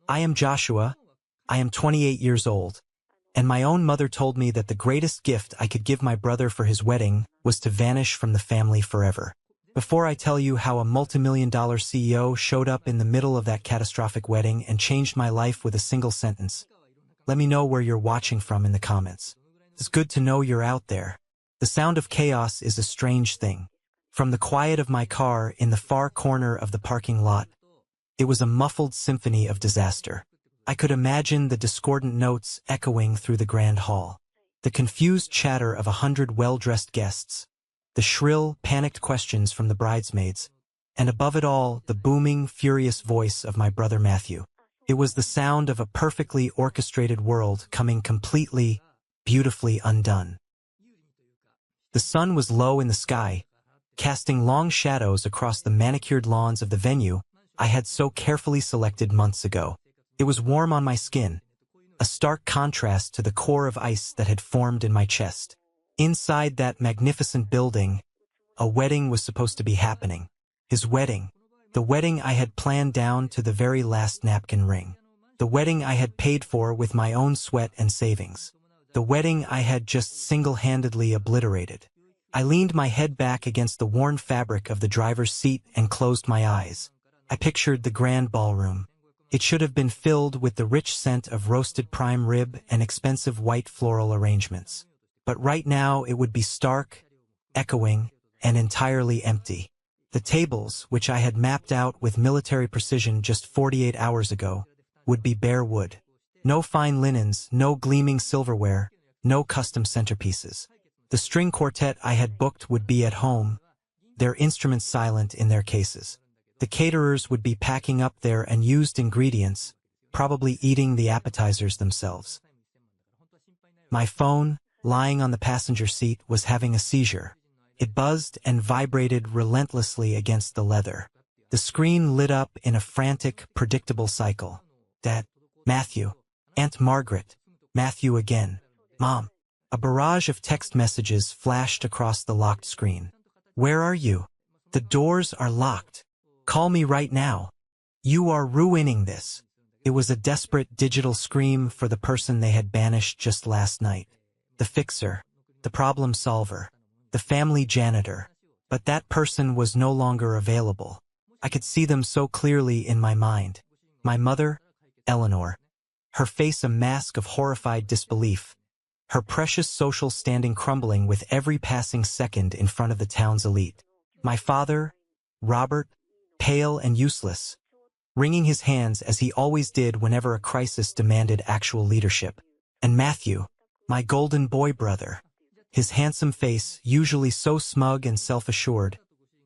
I am Joshua. I am 28 years old. And my own mother told me that the greatest gift I could give my brother for his wedding was to vanish from the family forever. Before I tell you how a multimillion-dollar CEO showed up in the middle of that catastrophic wedding and changed my life with a single sentence, let me know where you're watching from in the comments. It's good to know you're out there. The sound of chaos is a strange thing. From the quiet of my car in the far corner of the parking lot, it was a muffled symphony of disaster. I could imagine the discordant notes echoing through the grand hall, the confused chatter of 100 well-dressed guests, the shrill, panicked questions from the bridesmaids, and above it all, the booming, furious voice of my brother Matthew. It was the sound of a perfectly orchestrated world coming completely, beautifully undone. The sun was low in the sky, casting long shadows across the manicured lawns of the venue I had so carefully selected months ago. It was warm on my skin, a stark contrast to the core of ice that had formed in my chest. Inside that magnificent building, a wedding was supposed to be happening. His wedding. The wedding I had planned down to the very last napkin ring. The wedding I had paid for with my own sweat and savings. The wedding I had just single-handedly obliterated. I leaned my head back against the worn fabric of the driver's seat and closed my eyes. I pictured the grand ballroom. It should have been filled with the rich scent of roasted prime rib and expensive white floral arrangements. But right now it would be stark, echoing, and entirely empty. The tables, which I had mapped out with military precision just 48 hours ago, would be bare wood. No fine linens, no gleaming silverware, no custom centerpieces. The string quartet I had booked would be at home, their instruments silent in their cases. The caterers would be packing up their unused ingredients, probably eating the appetizers themselves. My phone, lying on the passenger seat, was having a seizure. It buzzed and vibrated relentlessly against the leather. The screen lit up in a frantic, predictable cycle. Dad, Matthew, Aunt Margaret, Matthew again, Mom. A barrage of text messages flashed across the locked screen. Where are you? The doors are locked. Call me right now. You are ruining this. It was a desperate digital scream for the person they had banished just last night. The fixer, the problem solver, the family janitor. But that person was no longer available. I could see them so clearly in my mind. My mother, Eleanor. Her face a mask of horrified disbelief. Her precious social standing crumbling with every passing second in front of the town's elite. My father, Robert, pale and useless, wringing his hands as he always did whenever a crisis demanded actual leadership. And Matthew, my golden boy brother, his handsome face, usually so smug and self-assured,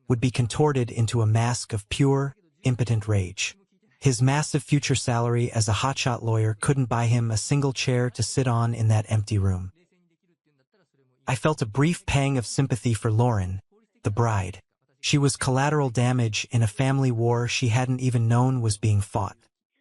would be contorted into a mask of pure, impotent rage. His massive future salary as a hotshot lawyer couldn't buy him a single chair to sit on in that empty room. I felt a brief pang of sympathy for Lauren, the bride. She was collateral damage in a family war she hadn't even known was being fought.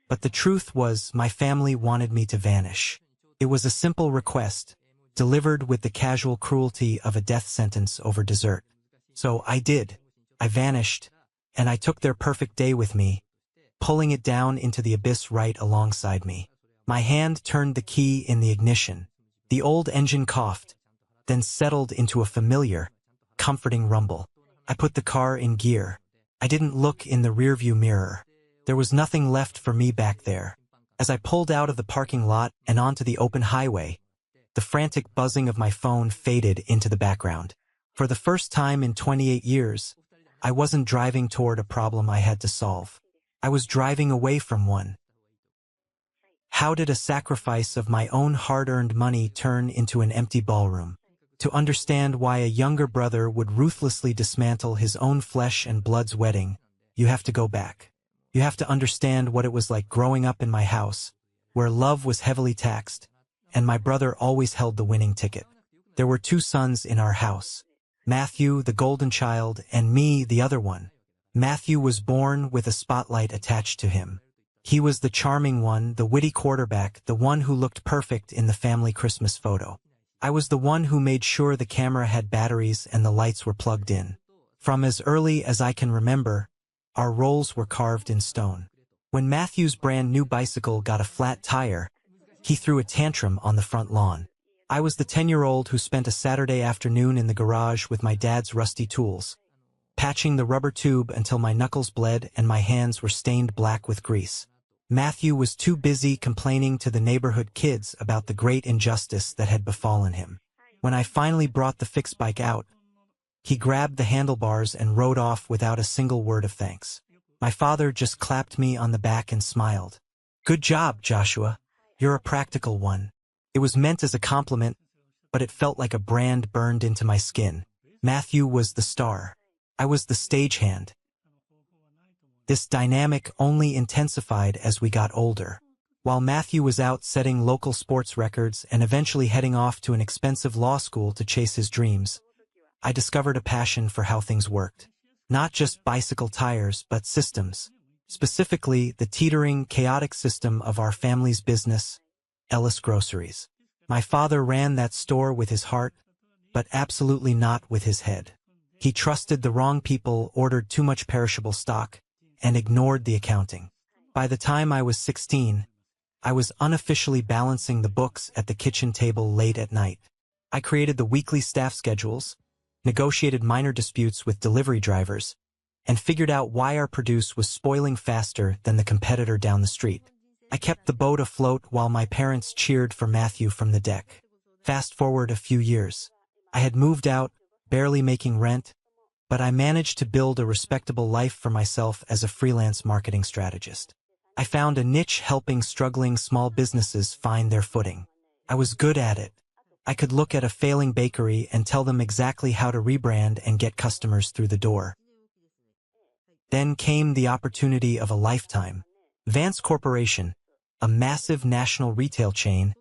But the truth was, my family wanted me to vanish. It was a simple request, delivered with the casual cruelty of a death sentence over dessert. So I did. I vanished, and I took their perfect day with me, pulling it down into the abyss right alongside me. My hand turned the key in the ignition. The old engine coughed, then settled into a familiar, comforting rumble. I put the car in gear. I didn't look in the rearview mirror. There was nothing left for me back there. As I pulled out of the parking lot and onto the open highway, the frantic buzzing of my phone faded into the background. For the first time in 28 years, I wasn't driving toward a problem I had to solve. I was driving away from one. How did a sacrifice of my own hard-earned money turn into an empty ballroom? To understand why a younger brother would ruthlessly dismantle his own flesh and blood's wedding, you have to go back. You have to understand what it was like growing up in my house, where love was heavily taxed, and my brother always held the winning ticket. There were two sons in our house, Matthew, the golden child, and me, the other one. Matthew was born with a spotlight attached to him. He was the charming one, the witty quarterback, the one who looked perfect in the family Christmas photo. I was the one who made sure the camera had batteries and the lights were plugged in. From as early as I can remember, our roles were carved in stone. When Matthew's brand new bicycle got a flat tire, he threw a tantrum on the front lawn. I was the 10-year-old who spent a Saturday afternoon in the garage with my dad's rusty tools, patching the rubber tube until my knuckles bled and my hands were stained black with grease. Matthew was too busy complaining to the neighborhood kids about the great injustice that had befallen him. When I finally brought the fixed bike out, he grabbed the handlebars and rode off without a single word of thanks. My father just clapped me on the back and smiled. "Good job, Joshua. You're a practical one." It was meant as a compliment, but it felt like a brand burned into my skin. Matthew was the star. I was the stagehand. This dynamic only intensified as we got older. While Matthew was out setting local sports records and eventually heading off to an expensive law school to chase his dreams, I discovered a passion for how things worked. Not just bicycle tires, but systems. Specifically, the teetering, chaotic system of our family's business, Ellis Groceries. My father ran that store with his heart, but absolutely not with his head. He trusted the wrong people, ordered too much perishable stock, and ignored the accounting. By the time I was 16, I was unofficially balancing the books at the kitchen table late at night. I created the weekly staff schedules, negotiated minor disputes with delivery drivers, and figured out why our produce was spoiling faster than the competitor down the street. I kept the boat afloat while my parents cheered for Matthew from the deck. Fast forward a few years. I had moved out, barely making rent, but I managed to build a respectable life for myself as a freelance marketing strategist. I found a niche helping struggling small businesses find their footing. I was good at it. I could look at a failing bakery and tell them exactly how to rebrand and get customers through the door. Then came the opportunity of a lifetime. Vance Corporation, a massive national retail chain,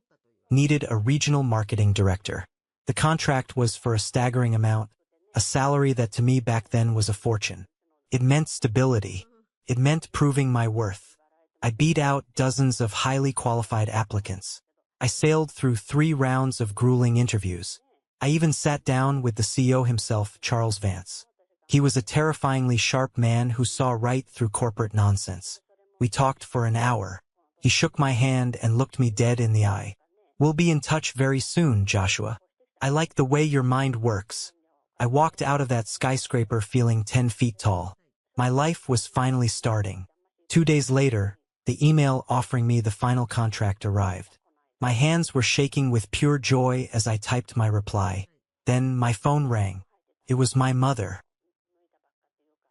needed a regional marketing director. The contract was for a staggering amount, a salary that to me back then was a fortune. It meant stability. It meant proving my worth. I beat out dozens of highly qualified applicants. I sailed through 3 rounds of grueling interviews. I even sat down with the CEO himself, Charles Vance. He was a terrifyingly sharp man who saw right through corporate nonsense. We talked for an hour. He shook my hand and looked me dead in the eye. "We'll be in touch very soon, Joshua. I like the way your mind works." I walked out of that skyscraper feeling 10 feet tall. My life was finally starting. 2 days later, the email offering me the final contract arrived. My hands were shaking with pure joy as I typed my reply. Then my phone rang. It was my mother.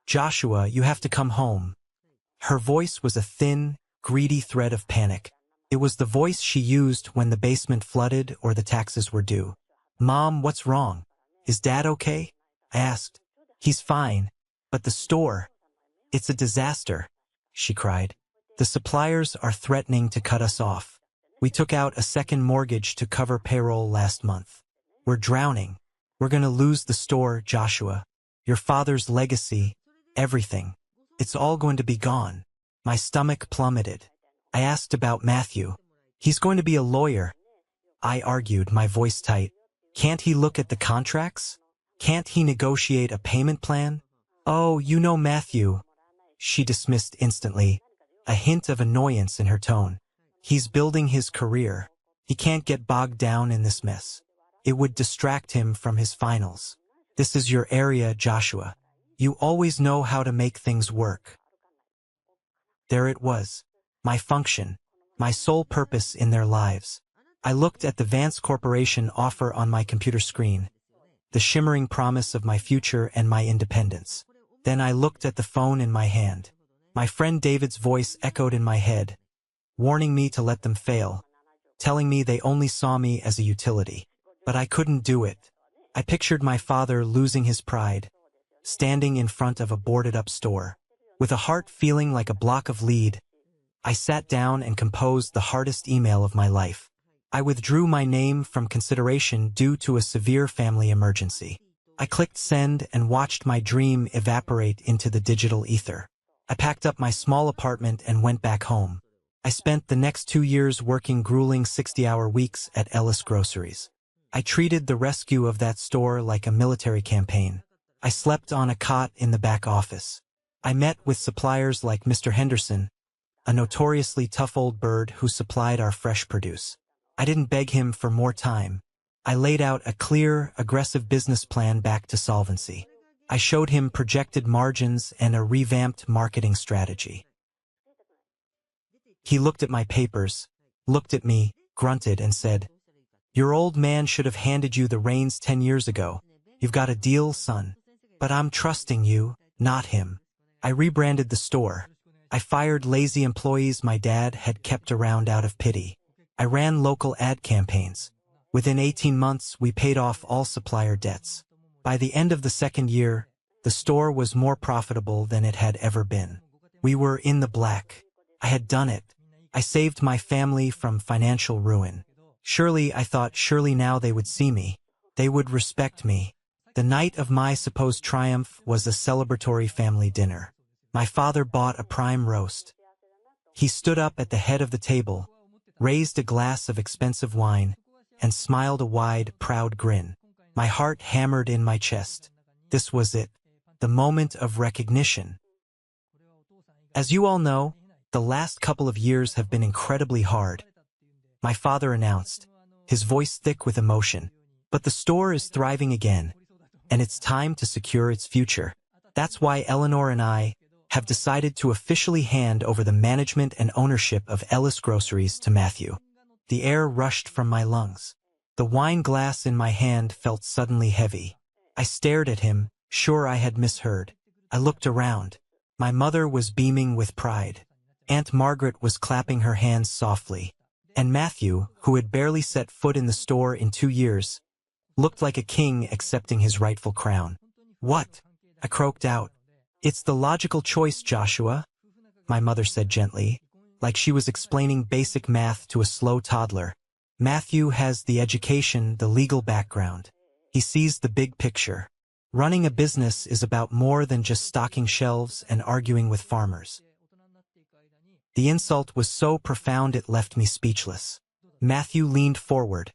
"Joshua, you have to come home." Her voice was a thin, greedy thread of panic. It was the voice she used when the basement flooded or the taxes were due. "Mom, what's wrong? Is Dad okay?" I asked. "He's fine. But the store, it's a disaster," she cried. "The suppliers are threatening to cut us off. We took out a second mortgage to cover payroll last month. We're drowning. We're gonna lose the store, Joshua. Your father's legacy, everything. It's all going to be gone." My stomach plummeted. I asked about Matthew. "He's going to be a lawyer," I argued, my voice tight. "Can't he look at the contracts? Can't he negotiate a payment plan?" "Oh, you know Matthew," she dismissed instantly, a hint of annoyance in her tone. "He's building his career. He can't get bogged down in this mess. It would distract him from his finals. This is your area, Joshua. You always know how to make things work." There it was, my function, my sole purpose in their lives. I looked at the Vance Corporation offer on my computer screen, the shimmering promise of my future and my independence. Then I looked at the phone in my hand. My friend David's voice echoed in my head, warning me to let them fail, telling me they only saw me as a utility. But I couldn't do it. I pictured my father losing his pride, standing in front of a boarded-up store. With a heart feeling like a block of lead, I sat down and composed the hardest email of my life. I withdrew my name from consideration due to a severe family emergency. I clicked send and watched my dream evaporate into the digital ether. I packed up my small apartment and went back home. I spent the next 2 years working grueling 60-hour weeks at Ellis Groceries. I treated the rescue of that store like a military campaign. I slept on a cot in the back office. I met with suppliers like Mr. Henderson, a notoriously tough old bird who supplied our fresh produce. I didn't beg him for more time. I laid out a clear, aggressive business plan back to solvency. I showed him projected margins and a revamped marketing strategy. He looked at my papers, looked at me, grunted, and said, "Your old man should have handed you the reins 10 years ago. You've got a deal, son. But I'm trusting you, not him." I rebranded the store. I fired lazy employees my dad had kept around out of pity. I ran local ad campaigns. Within 18 months, we paid off all supplier debts. By the end of the second year, the store was more profitable than it had ever been. We were in the black. I had done it. I saved my family from financial ruin. I thought, surely now they would see me. They would respect me. The night of my supposed triumph was a celebratory family dinner. My father bought a prime roast. He stood up at the head of the table, raised a glass of expensive wine, and smiled a wide, proud grin. My heart hammered in my chest. This was it, the moment of recognition. As you all know, the last couple of years have been incredibly hard. My father announced, his voice thick with emotion. But the store is thriving again, and it's time to secure its future. That's why Eleanor and I have decided to officially hand over the management and ownership of Ellis Groceries to Matthew. The air rushed from my lungs. The wine glass in my hand felt suddenly heavy. I stared at him, sure I had misheard. I looked around. My mother was beaming with pride. Aunt Margaret was clapping her hands softly. And Matthew, who had barely set foot in the store in 2 years, looked like a king accepting his rightful crown. "What?" I croaked out. "It's the logical choice, Joshua," my mother said gently, like she was explaining basic math to a slow toddler. "Matthew has the education, the legal background. He sees the big picture. Running a business is about more than just stocking shelves and arguing with farmers." The insult was so profound it left me speechless. Matthew leaned forward,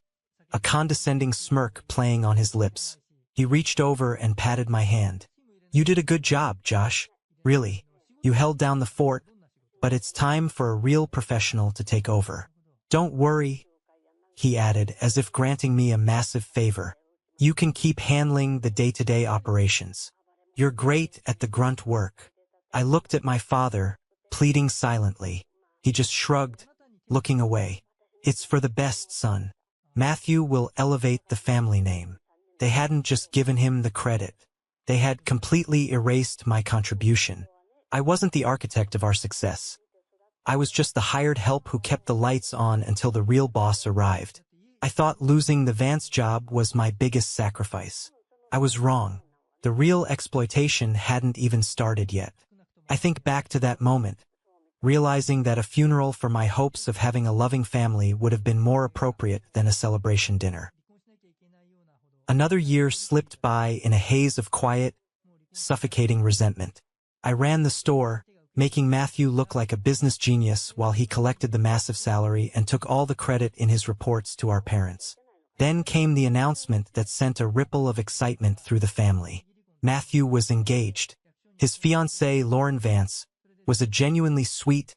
a condescending smirk playing on his lips. He reached over and patted my hand. "You did a good job, Josh. Really. You held down the fort, but it's time for a real professional to take over. Don't worry," he added, as if granting me a massive favor. "You can keep handling the day-to-day operations. You're great at the grunt work." I looked at my father, pleading silently. He just shrugged, looking away. "It's for the best, son. Matthew will elevate the family name." They hadn't just given him the credit. They had completely erased my contribution. I wasn't the architect of our success. I was just the hired help who kept the lights on until the real boss arrived. I thought losing the Vance job was my biggest sacrifice. I was wrong. The real exploitation hadn't even started yet. I think back to that moment, realizing that a funeral for my hopes of having a loving family would have been more appropriate than a celebration dinner. Another year slipped by in a haze of quiet, suffocating resentment. I ran the store, making Matthew look like a business genius while he collected the massive salary and took all the credit in his reports to our parents. Then came the announcement that sent a ripple of excitement through the family. Matthew was engaged. His fiancée, Lauren Vance, was a genuinely sweet,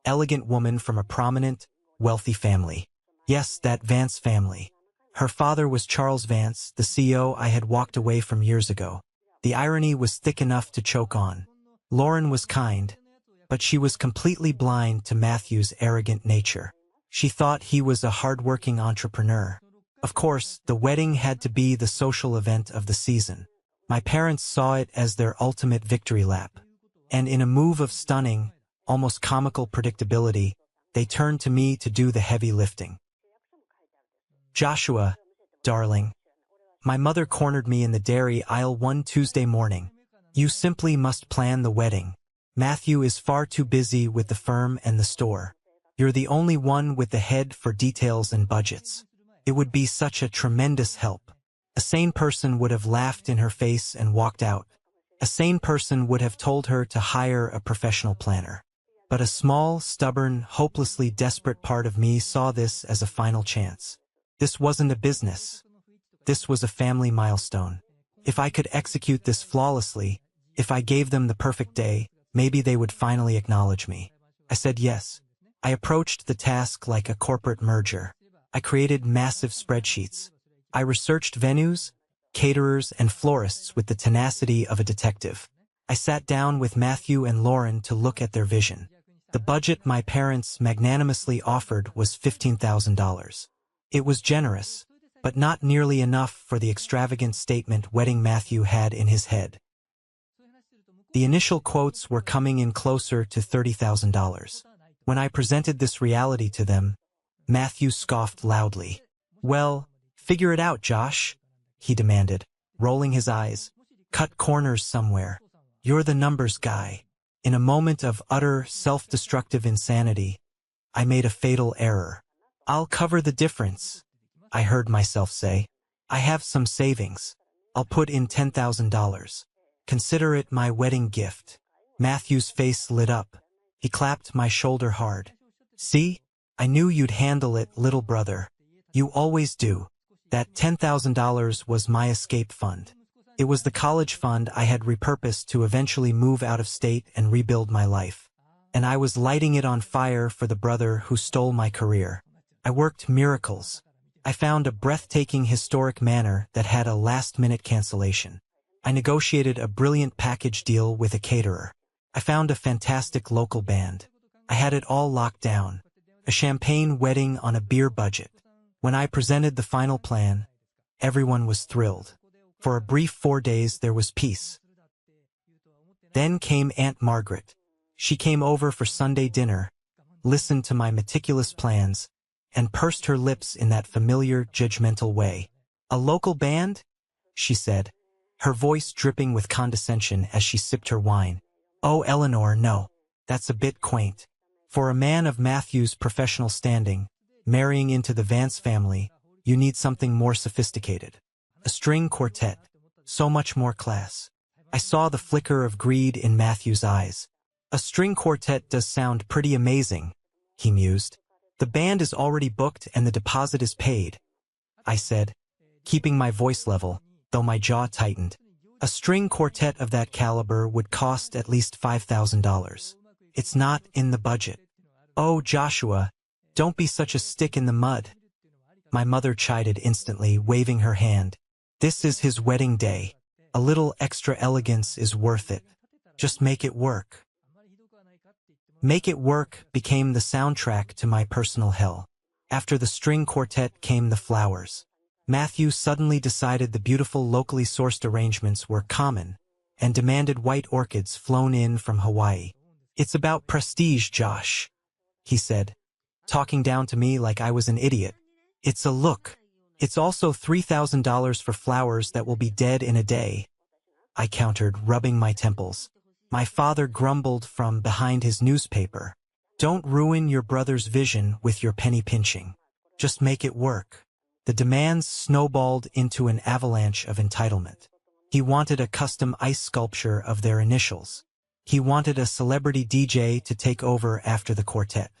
elegant woman from a prominent, wealthy family. Yes, that Vance family. Her father was Charles Vance, the CEO I had walked away from years ago. The irony was thick enough to choke on. Lauren was kind, but she was completely blind to Matthew's arrogant nature. She thought he was a hard-working entrepreneur. Of course, the wedding had to be the social event of the season. My parents saw it as their ultimate victory lap. And in a move of stunning, almost comical predictability, they turned to me to do the heavy lifting. "Joshua, darling," my mother cornered me in the dairy aisle one Tuesday morning. "You simply must plan the wedding. Matthew is far too busy with the firm and the store. You're the only one with the head for details and budgets. It would be such a tremendous help." A sane person would have laughed in her face and walked out. A sane person would have told her to hire a professional planner. But a small, stubborn, hopelessly desperate part of me saw this as a final chance. This wasn't a business. This was a family milestone. If I could execute this flawlessly, if I gave them the perfect day, maybe they would finally acknowledge me. I said yes. I approached the task like a corporate merger. I created massive spreadsheets. I researched venues, caterers, and florists with the tenacity of a detective. I sat down with Matthew and Lauren to look at their vision. The budget my parents magnanimously offered was $15,000. It was generous, but not nearly enough for the extravagant statement wedding Matthew had in his head. The initial quotes were coming in closer to $30,000. When I presented this reality to them, Matthew scoffed loudly. "Well, figure it out, Josh," he demanded, rolling his eyes. "Cut corners somewhere. You're the numbers guy." In a moment of utter self-destructive insanity, I made a fatal error. "I'll cover the difference," I heard myself say. "I have some savings. I'll put in $10,000. Consider it my wedding gift." Matthew's face lit up. He clapped my shoulder hard. "See? I knew you'd handle it, little brother. You always do." That $10,000 was my escape fund. It was the college fund I had repurposed to eventually move out of state and rebuild my life. And I was lighting it on fire for the brother who stole my career. I worked miracles. I found a breathtaking historic manor that had a last-minute cancellation. I negotiated a brilliant package deal with a caterer. I found a fantastic local band. I had it all locked down. A champagne wedding on a beer budget. When I presented the final plan, everyone was thrilled. For a brief 4 days there was peace. Then came Aunt Margaret. She came over for Sunday dinner, listened to my meticulous plans, and pursed her lips in that familiar, judgmental way. "A local band?" she said, her voice dripping with condescension as she sipped her wine. "Oh, Eleanor, no. That's a bit quaint. For a man of Matthew's professional standing, marrying into the Vance family, you need something more sophisticated. A string quartet. So much more class." I saw the flicker of greed in Matthew's eyes. "A string quartet does sound pretty amazing," he mused. "The band is already booked and the deposit is paid," I said, keeping my voice level, though my jaw tightened. "A string quartet of that caliber would cost at least $5,000. It's not in the budget." "Oh, Joshua, don't be such a stick in the mud," my mother chided instantly, waving her hand. "This is his wedding day. A little extra elegance is worth it. Just make it work." "Make it work" became the soundtrack to my personal hell. After the string quartet came the flowers. Matthew suddenly decided the beautiful locally sourced arrangements were common and demanded white orchids flown in from Hawaii. "It's about prestige, Josh," he said, talking down to me like I was an idiot. "It's a look. It's also $3,000 for flowers that will be dead in a day," I countered, rubbing my temples. My father grumbled from behind his newspaper. "Don't ruin your brother's vision with your penny pinching. Just make it work." The demands snowballed into an avalanche of entitlement. He wanted a custom ice sculpture of their initials. He wanted a celebrity DJ to take over after the quartet.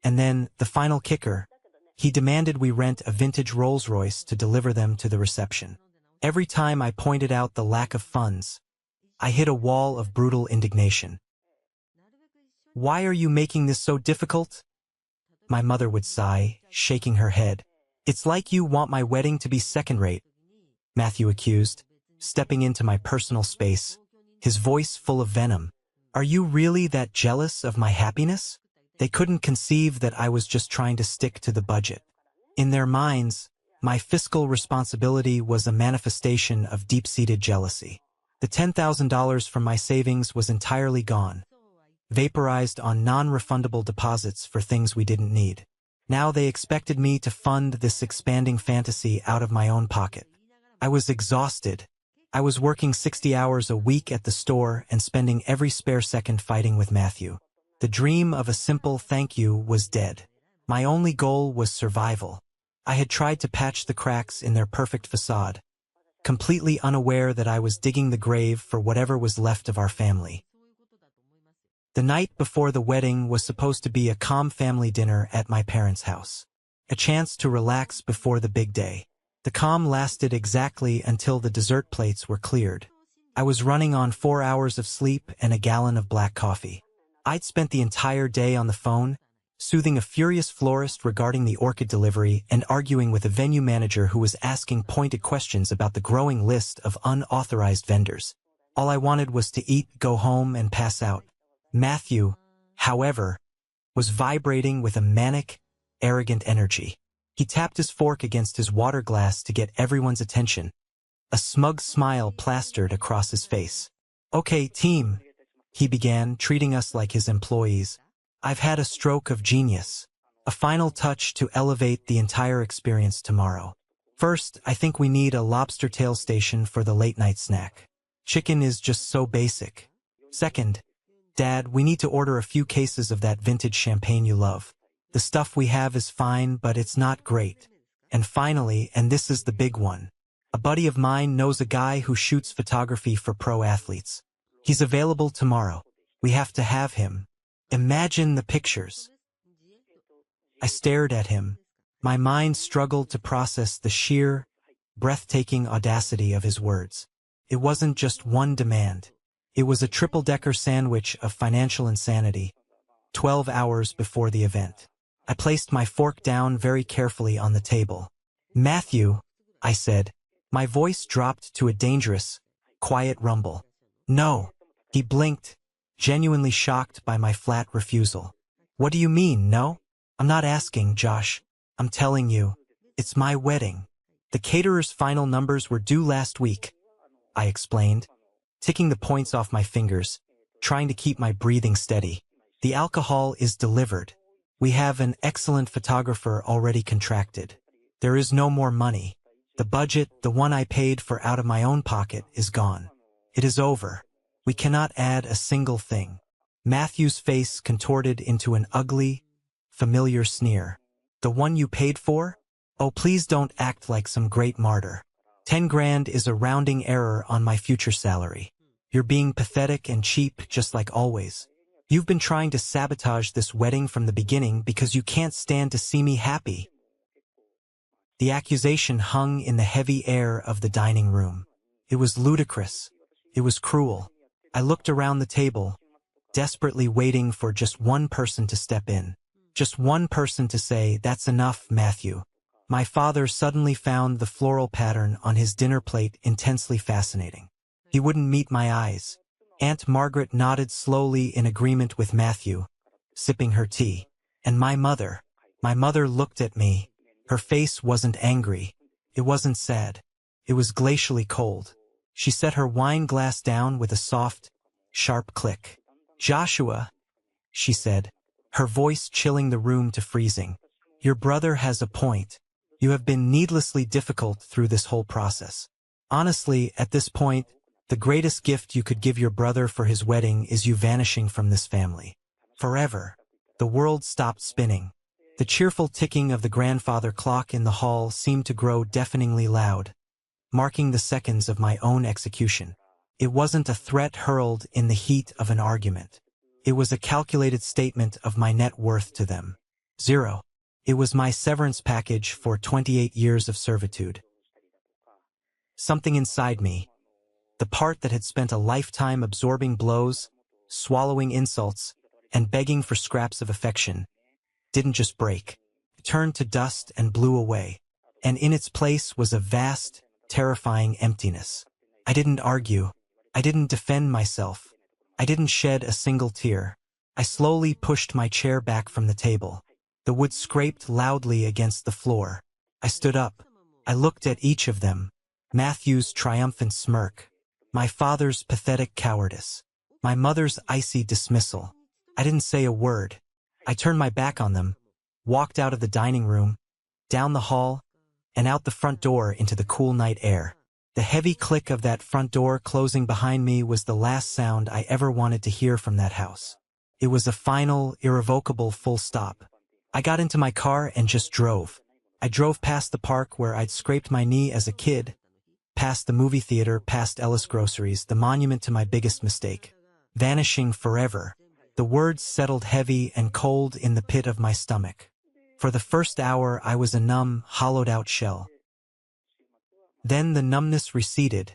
And then, the final kicker, he demanded we rent a vintage Rolls-Royce to deliver them to the reception. Every time I pointed out the lack of funds, I hit a wall of brutal indignation. "Why are you making this so difficult?" my mother would sigh, shaking her head. "It's like you want my wedding to be second-rate," Matthew accused, stepping into my personal space, his voice full of venom. "Are you really that jealous of my happiness?" They couldn't conceive that I was just trying to stick to the budget. In their minds, my fiscal responsibility was a manifestation of deep-seated jealousy. The $10,000 from my savings was entirely gone, vaporized on non-refundable deposits for things we didn't need. Now they expected me to fund this expanding fantasy out of my own pocket. I was exhausted. I was working 60 hours a week at the store and spending every spare second fighting with Matthew. The dream of a simple thank you was dead. My only goal was survival. I had tried to patch the cracks in their perfect facade, completely unaware that I was digging the grave for whatever was left of our family. The night before the wedding was supposed to be a calm family dinner at my parents' house. A chance to relax before the big day. The calm lasted exactly until the dessert plates were cleared. I was running on 4 hours of sleep and a gallon of black coffee. I'd spent the entire day on the phone, soothing a furious florist regarding the orchid delivery and arguing with a venue manager who was asking pointed questions about the growing list of unauthorized vendors. All I wanted was to eat, go home, and pass out. Matthew, however, was vibrating with a manic, arrogant energy. He tapped his fork against his water glass to get everyone's attention. A smug smile plastered across his face. "Okay, team," he began, treating us like his employees. "I've had a stroke of genius. A final touch to elevate the entire experience tomorrow. First, I think we need a lobster tail station for the late-night snack. Chicken is just so basic. Second, Dad, we need to order a few cases of that vintage champagne you love. The stuff we have is fine, but it's not great. And finally, and this is the big one, a buddy of mine knows a guy who shoots photography for pro athletes. He's available tomorrow. We have to have him. Imagine the pictures." I stared at him. My mind struggled to process the sheer, breathtaking audacity of his words. It wasn't just one demand. It was a triple-decker sandwich of financial insanity. 12 hours before the event, I placed my fork down very carefully on the table. "Matthew," I said. My voice dropped to a dangerous, quiet rumble. "No." He blinked, genuinely shocked by my flat refusal. "What do you mean, no?" "I'm not asking, Josh. I'm telling you. It's my wedding. The caterer's final numbers were due last week," I explained, ticking the points off my fingers, trying to keep my breathing steady. "The alcohol is delivered. We have an excellent photographer already contracted. There is no more money. The budget, the one I paid for out of my own pocket, is gone. It is over. We cannot add a single thing." Matthew's face contorted into an ugly, familiar sneer. "The one you paid for? Oh, please don't act like some great martyr. 10 grand is a rounding error on my future salary. You're being pathetic and cheap just like always. You've been trying to sabotage this wedding from the beginning because you can't stand to see me happy." The accusation hung in the heavy air of the dining room. It was ludicrous. It was cruel. I looked around the table, desperately waiting for just one person to step in. Just one person to say, "That's enough, Matthew." My father suddenly found the floral pattern on his dinner plate intensely fascinating. He wouldn't meet my eyes. Aunt Margaret nodded slowly in agreement with Matthew, sipping her tea. And my mother looked at me. Her face wasn't angry. It wasn't sad. It was glacially cold. She set her wine glass down with a soft, sharp click. "Joshua," she said, her voice chilling the room to freezing, "your brother has a point. You have been needlessly difficult through this whole process. Honestly, at this point, the greatest gift you could give your brother for his wedding is you vanishing from this family. Forever." The world stopped spinning. The cheerful ticking of the grandfather clock in the hall seemed to grow deafeningly loud, marking the seconds of my own execution. It wasn't a threat hurled in the heat of an argument. It was a calculated statement of my net worth to them. 0. It was my severance package for 28 years of servitude. Something inside me, the part that had spent a lifetime absorbing blows, swallowing insults, and begging for scraps of affection, didn't just break. It turned to dust and blew away. And in its place was a vast, terrifying emptiness. I didn't argue. I didn't defend myself. I didn't shed a single tear. I slowly pushed my chair back from the table. The wood scraped loudly against the floor. I stood up. I looked at each of them. Matthew's triumphant smirk. My father's pathetic cowardice. My mother's icy dismissal. I didn't say a word. I turned my back on them, walked out of the dining room, down the hall, and out the front door into the cool night air. The heavy click of that front door closing behind me was the last sound I ever wanted to hear from that house. It was a final, irrevocable full stop. I got into my car and just drove. I drove past the park where I'd scraped my knee as a kid, past the movie theater, past Ellis Groceries, the monument to my biggest mistake. Vanishing forever. The words settled heavy and cold in the pit of my stomach. For the first hour, I was a numb, hollowed-out shell. Then the numbness receded,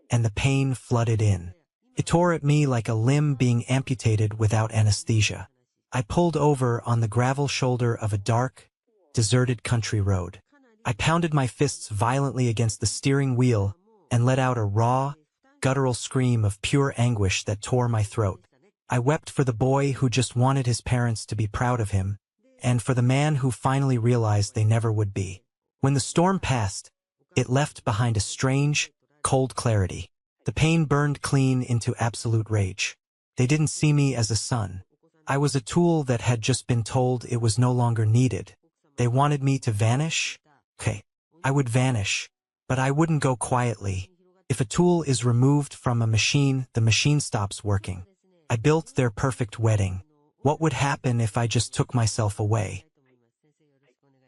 and the pain flooded in. It tore at me like a limb being amputated without anesthesia. I pulled over on the gravel shoulder of a dark, deserted country road. I pounded my fists violently against the steering wheel and let out a raw, guttural scream of pure anguish that tore my throat. I wept for the boy who just wanted his parents to be proud of him, and for the man who finally realized they never would be. When the storm passed, it left behind a strange, cold clarity. The pain burned clean into absolute rage. They didn't see me as a son. I was a tool that had just been told it was no longer needed. They wanted me to vanish? Okay, I would vanish, but I wouldn't go quietly. If a tool is removed from a machine, the machine stops working. I built their perfect wedding. What would happen if I just took myself away?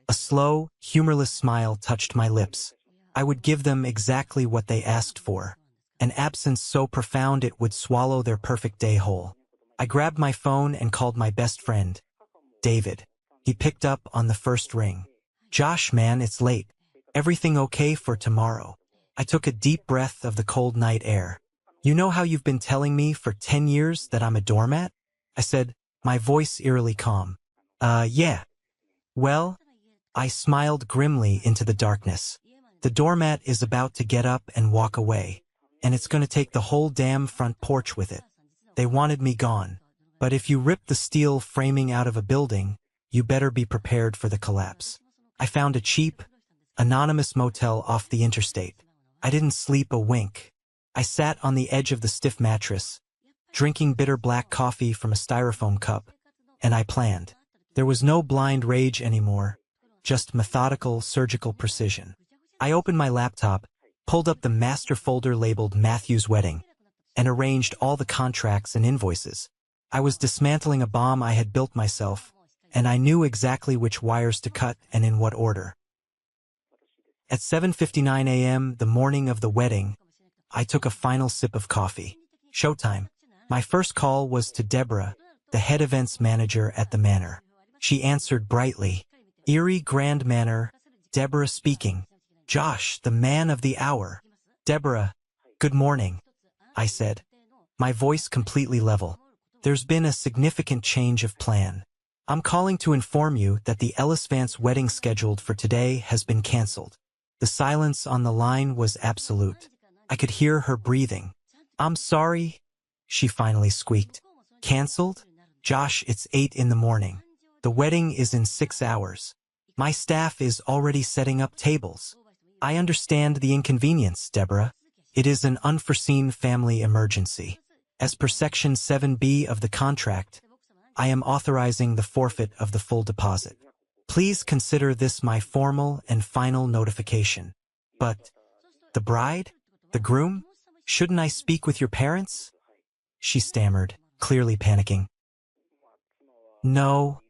A slow, humorless smile touched my lips. I would give them exactly what they asked for. An absence so profound it would swallow their perfect day whole. I grabbed my phone and called my best friend, David. He picked up on the first ring. Josh, man, it's late. Everything okay for tomorrow? I took a deep breath of the cold night air. You know how you've been telling me for 10 years that I'm a doormat? I said, my voice eerily calm. Yeah. Well, I smiled grimly into the darkness. The doormat is about to get up and walk away, and it's going to take the whole damn front porch with it. They wanted me gone. But if you rip the steel framing out of a building, you better be prepared for the collapse. I found a cheap, anonymous motel off the interstate. I didn't sleep a wink. I sat on the edge of the stiff mattress, drinking bitter black coffee from a styrofoam cup, and I planned. There was no blind rage anymore, just methodical, surgical precision. I opened my laptop, pulled up the master folder labeled Matthew's Wedding, and arranged all the contracts and invoices. I was dismantling a bomb I had built myself, and I knew exactly which wires to cut and in what order. At 7:59 a.m., the morning of the wedding, I took a final sip of coffee. Showtime. My first call was to Deborah, the head events manager at the manor. She answered brightly. Erie Grand Manor, Deborah speaking. Josh, the man of the hour. Deborah, good morning, I said, my voice completely level. There's been a significant change of plan. I'm calling to inform you that the Ellis Vance wedding scheduled for today has been canceled. The silence on the line was absolute. I could hear her breathing. I'm sorry, she finally squeaked. Canceled? Josh, it's 8 in the morning. The wedding is in 6 hours. My staff is already setting up tables. I understand the inconvenience, Deborah. It is an unforeseen family emergency. As per Section 7B of the contract, I am authorizing the forfeit of the full deposit. Please consider this my formal and final notification. But the bride? The groom? Shouldn't I speak with your parents? She stammered, clearly panicking. No,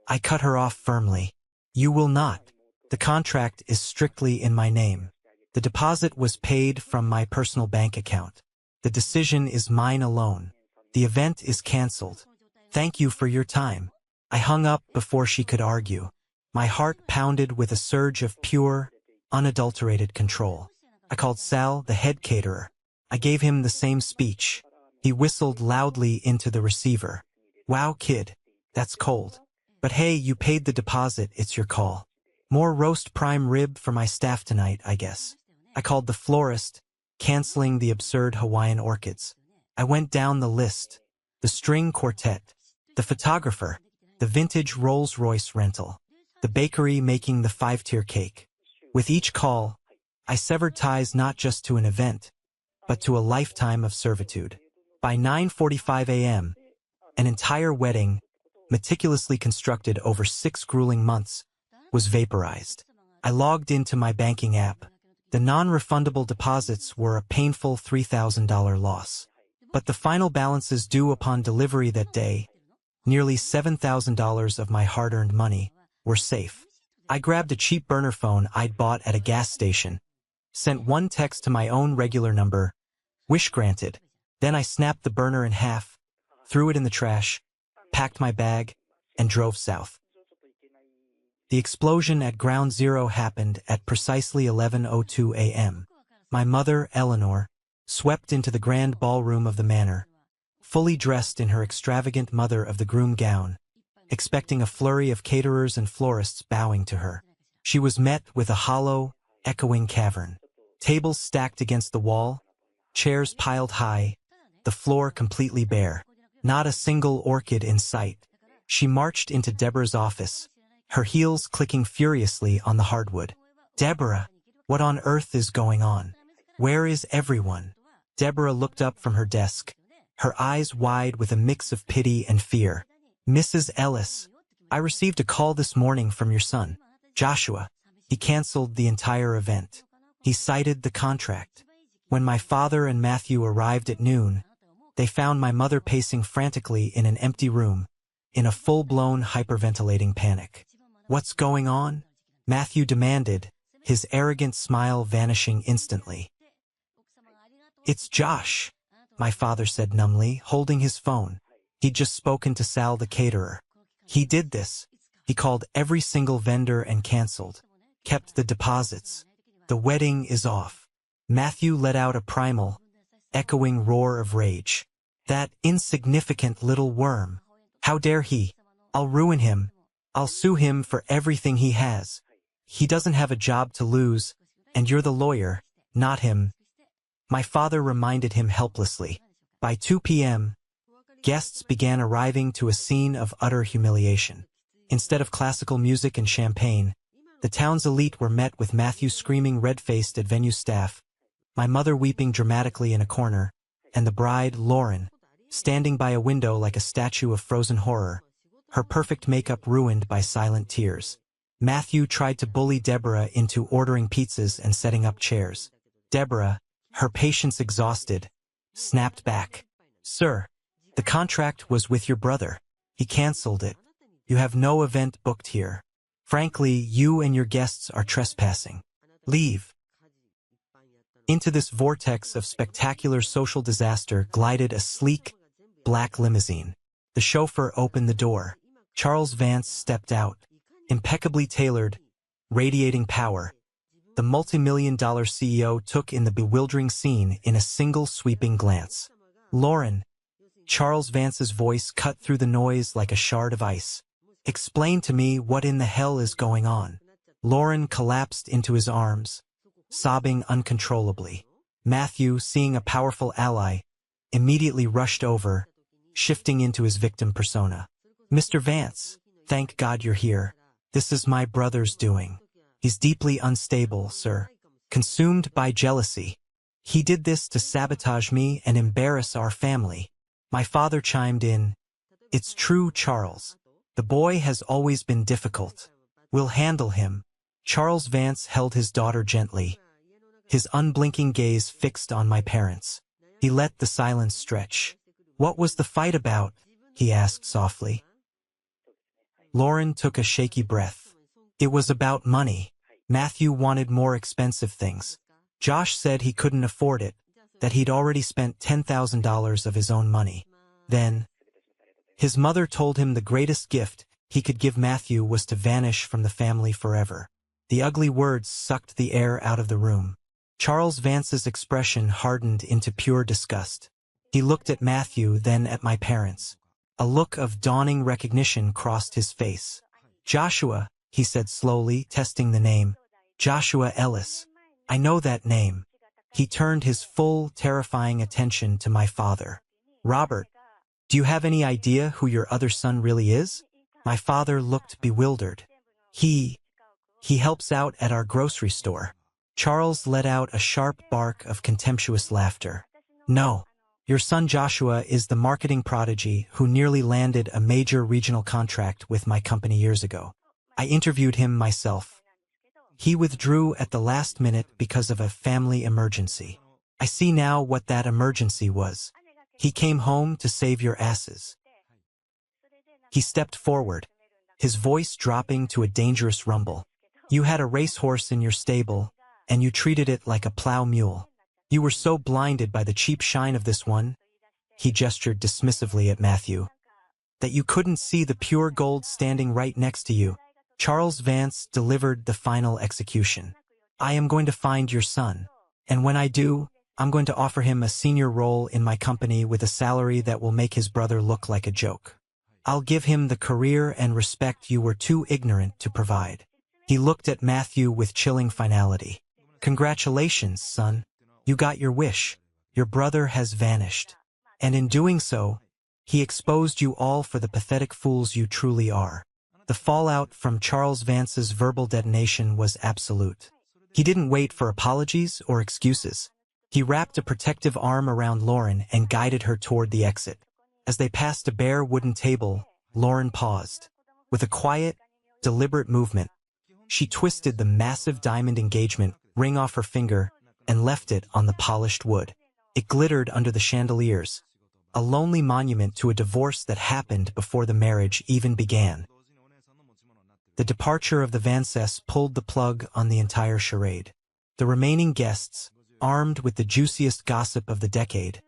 I cut her off firmly. You will not. The contract is strictly in my name. The deposit was paid from my personal bank account. The decision is mine alone. The event is canceled. Thank you for your time. I hung up before she could argue. My heart pounded with a surge of pure, unadulterated control. I called Sal, the head caterer. I gave him the same speech. He whistled loudly into the receiver. Wow, kid, that's cold. But hey, you paid the deposit, it's your call. More roast prime rib for my staff tonight, I guess. I called the florist, canceling the absurd Hawaiian orchids. I went down the list. The string quartet, the photographer, the vintage Rolls-Royce rental, the bakery making the 5-tier cake. With each call, I severed ties not just to an event, but to a lifetime of servitude. By 9:45 a.m., an entire wedding, meticulously constructed over 6 grueling months, was vaporized. I logged into my banking app. The non-refundable deposits were a painful $3,000 loss. But the final balances due upon delivery that day, nearly $7,000 of my hard-earned money, were safe. I grabbed a cheap burner phone I'd bought at a gas station, sent one text to my own regular number, wish granted. Then I snapped the burner in half, threw it in the trash, packed my bag, and drove south. The explosion at Ground Zero happened at precisely 11:02 a.m. My mother, Eleanor, swept into the grand ballroom of the manor, fully dressed in her extravagant mother of the groom gown, expecting a flurry of caterers and florists bowing to her. She was met with a hollow, echoing cavern. Tables stacked against the wall, chairs piled high, the floor completely bare. Not a single orchid in sight. She marched into Deborah's office, her heels clicking furiously on the hardwood. "Deborah, what on earth is going on? Where is everyone?" Deborah looked up from her desk, her eyes wide with a mix of pity and fear. "Mrs. Ellis, I received a call this morning from your son, Joshua. He canceled the entire event. He cited the contract. When my father and Matthew arrived at noon, they found my mother pacing frantically in an empty room, in a full-blown hyperventilating panic." "What's going on?" Matthew demanded, his arrogant smile vanishing instantly. "It's Josh," my father said numbly, holding his phone. He'd just spoken to Sal the caterer. "He did this. He called every single vendor and canceled. Kept the deposits. The wedding is off." Matthew let out a primal, echoing roar of rage. "That insignificant little worm. How dare he? I'll ruin him. I'll sue him for everything he has. He doesn't have a job to lose, and you're the lawyer, not him." My father reminded him helplessly. By 2 p.m., guests began arriving to a scene of utter humiliation. Instead of classical music and champagne, the town's elite were met with Matthew screaming red-faced at venue staff, my mother weeping dramatically in a corner, and the bride, Lauren, standing by a window like a statue of frozen horror, her perfect makeup ruined by silent tears. Matthew tried to bully Deborah into ordering pizzas and setting up chairs. Deborah, her patience exhausted, snapped back. "Sir, the contract was with your brother. He canceled it. You have no event booked here. Frankly, you and your guests are trespassing. Leave." Into this vortex of spectacular social disaster glided a sleek, black limousine. The chauffeur opened the door. Charles Vance stepped out, impeccably tailored, radiating power. The multi-million-dollar CEO took in the bewildering scene in a single sweeping glance. "Lauren," Charles Vance's voice cut through the noise like a shard of ice. "Explain to me what in the hell is going on." Lauren collapsed into his arms, sobbing uncontrollably. Matthew, seeing a powerful ally, immediately rushed over, shifting into his victim persona. "Mr. Vance, thank God you're here. This is my brother's doing. He's deeply unstable, sir. Consumed by jealousy. He did this to sabotage me and embarrass our family." My father chimed in. "It's true, Charles. The boy has always been difficult. We'll handle him." Charles Vance held his daughter gently, his unblinking gaze fixed on my parents. He let the silence stretch. "What was the fight about?" he asked softly. Lauren took a shaky breath. "It was about money. Matthew wanted more expensive things. Josh said he couldn't afford it, that he'd already spent $10,000 of his own money. Then, his mother told him the greatest gift he could give Matthew was to vanish from the family forever." The ugly words sucked the air out of the room. Charles Vance's expression hardened into pure disgust. He looked at Matthew, then at my parents. A look of dawning recognition crossed his face. "Joshua," he said slowly, testing the name. "Joshua Ellis. I know that name." He turned his full, terrifying attention to my father. "Robert, do you have any idea who your other son really is?" My father looked bewildered. He helps out at our grocery store." Charles let out a sharp bark of contemptuous laughter. "No. Your son Joshua is the marketing prodigy who nearly landed a major regional contract with my company years ago. I interviewed him myself. He withdrew at the last minute because of a family emergency. I see now what that emergency was. He came home to save your asses." He stepped forward, his voice dropping to a dangerous rumble. "You had a racehorse in your stable, and you treated it like a plow mule. You were so blinded by the cheap shine of this one," he gestured dismissively at Matthew, "that you couldn't see the pure gold standing right next to you." Charles Vance delivered the final execution. "I am going to find your son, and when I do, I'm going to offer him a senior role in my company with a salary that will make his brother look like a joke. I'll give him the career and respect you were too ignorant to provide." He looked at Matthew with chilling finality. "Congratulations, son. You got your wish. Your brother has vanished. And in doing so, he exposed you all for the pathetic fools you truly are." The fallout from Charles Vance's verbal detonation was absolute. He didn't wait for apologies or excuses. He wrapped a protective arm around Lauren and guided her toward the exit. As they passed a bare wooden table, Lauren paused. With a quiet, deliberate movement, she twisted the massive diamond engagement ring off her finger and left it on the polished wood. It glittered under the chandeliers, a lonely monument to a divorce that happened before the marriage even began. The departure of the Vances pulled the plug on the entire charade. The remaining guests, armed with the juiciest gossip of the decade,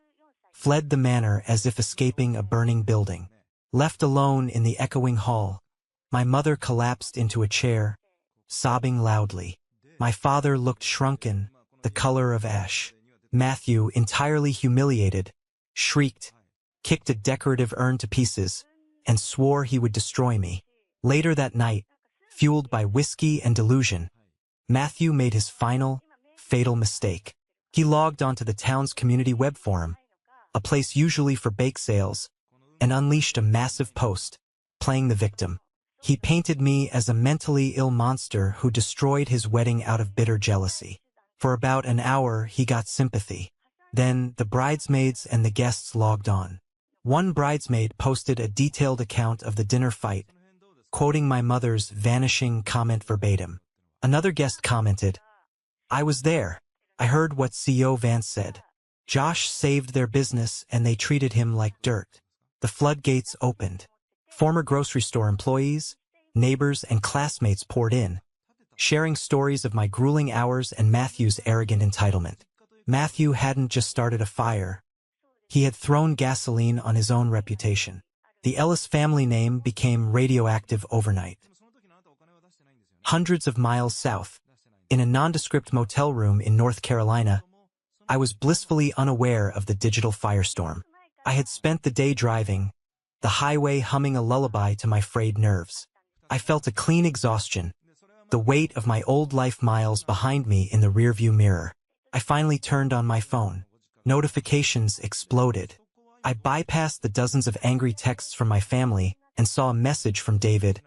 fled the manor as if escaping a burning building. Left alone in the echoing hall, my mother collapsed into a chair, sobbing loudly. My father looked shrunken, the color of ash. Matthew, entirely humiliated, shrieked, kicked a decorative urn to pieces, and swore he would destroy me. Later that night, fueled by whiskey and delusion, Matthew made his final, fatal mistake. He logged onto the town's community web forum, a place usually for bake sales, and unleashed a massive post, playing the victim. He painted me as a mentally ill monster who destroyed his wedding out of bitter jealousy. For about an hour, he got sympathy. Then, the bridesmaids and the guests logged on. One bridesmaid posted a detailed account of the dinner fight, quoting my mother's vanishing comment verbatim. Another guest commented, "I was there. I heard what CEO Vance said. Josh saved their business and they treated him like dirt." The floodgates opened. Former grocery store employees, neighbors, and classmates poured in, sharing stories of my grueling hours and Matthew's arrogant entitlement. Matthew hadn't just started a fire. He had thrown gasoline on his own reputation. The Ellis family name became radioactive overnight. Hundreds of miles south, in a nondescript motel room in North Carolina, I was blissfully unaware of the digital firestorm. I had spent the day driving, the highway humming a lullaby to my frayed nerves. I felt a clean exhaustion, the weight of my old life miles behind me in the rearview mirror. I finally turned on my phone. Notifications exploded. I bypassed the dozens of angry texts from my family and saw a message from David.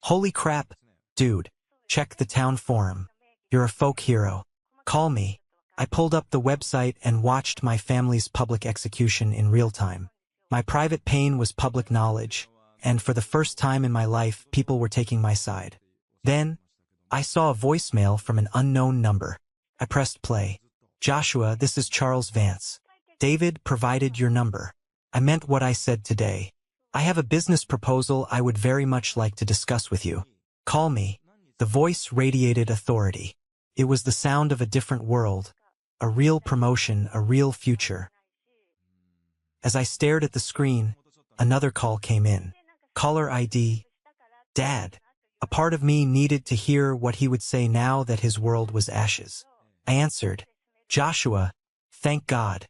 "Holy crap, dude. Check the town forum. You're a folk hero. Call me." I pulled up the website and watched my family's public execution in real time. My private pain was public knowledge, and for the first time in my life, people were taking my side. Then, I saw a voicemail from an unknown number. I pressed play. "Joshua, this is Charles Vance. David provided your number. I meant what I said today. I have a business proposal I would very much like to discuss with you. Call me." The voice radiated authority. It was the sound of a different world, a real promotion, a real future. As I stared at the screen, another call came in. Caller ID, Dad. A part of me needed to hear what he would say now that his world was ashes. I answered, "Joshua, thank God."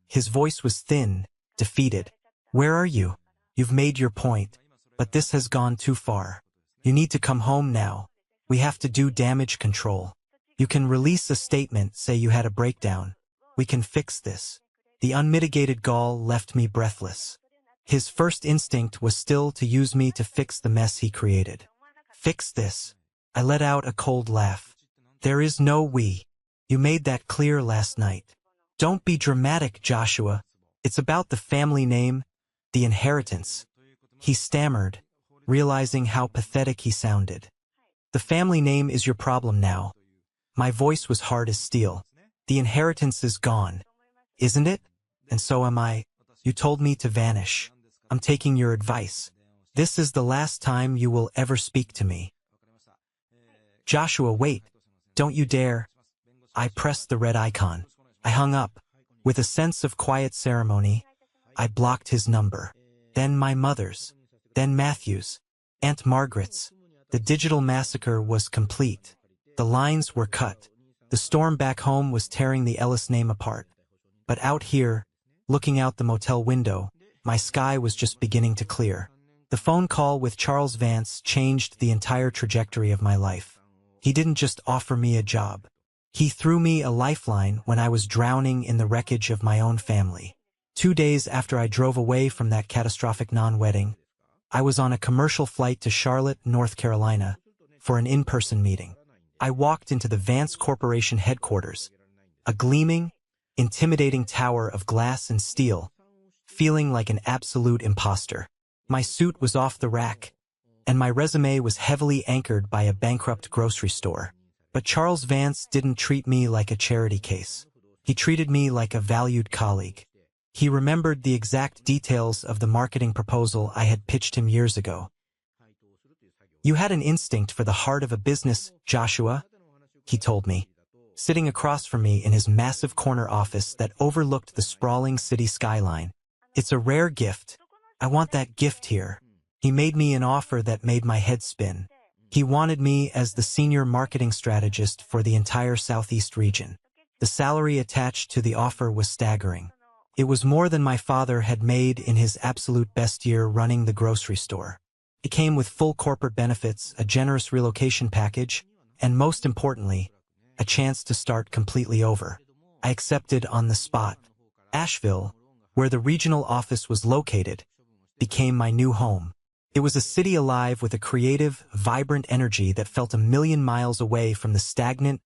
His voice was thin, defeated. "Where are you? You've made your point, but this has gone too far. You need to come home now. We have to do damage control. You can release a statement, say you had a breakdown. We can fix this." The unmitigated gall left me breathless. His first instinct was still to use me to fix the mess he created. "Fix this." I let out a cold laugh. "There is no we. You made that clear last night. Don't be dramatic, Joshua. It's about the family name, the inheritance." He stammered, realizing how pathetic he sounded. "The family name is your problem now." My voice was hard as steel. "The inheritance is gone, isn't it? And so am I. You told me to vanish. I'm taking your advice. This is the last time you will ever speak to me." "Joshua, wait. Don't you dare." I pressed the red icon. I hung up. With a sense of quiet ceremony, I blocked his number. Then my mother's. Then Matthew's. Aunt Margaret's. The digital massacre was complete. The lines were cut. The storm back home was tearing the Ellis name apart. But out here, looking out the motel window, my sky was just beginning to clear. The phone call with Charles Vance changed the entire trajectory of my life. He didn't just offer me a job. He threw me a lifeline when I was drowning in the wreckage of my own family. 2 days after I drove away from that catastrophic non-wedding, I was on a commercial flight to Charlotte, North Carolina, for an in-person meeting. I walked into the Vance Corporation headquarters, a gleaming, intimidating tower of glass and steel, feeling like an absolute imposter. My suit was off the rack, and my resume was heavily anchored by a bankrupt grocery store. But Charles Vance didn't treat me like a charity case. He treated me like a valued colleague. He remembered the exact details of the marketing proposal I had pitched him years ago. "You had an instinct for the heart of a business, Joshua," he told me, sitting across from me in his massive corner office that overlooked the sprawling city skyline. "It's a rare gift. I want that gift here." He made me an offer that made my head spin. He wanted me as the senior marketing strategist for the entire Southeast region. The salary attached to the offer was staggering. It was more than my father had made in his absolute best year running the grocery store. It came with full corporate benefits, a generous relocation package, and most importantly, a chance to start completely over. I accepted on the spot. Asheville, where the regional office was located, became my new home. It was a city alive with a creative, vibrant energy that felt a million miles away from the stagnant,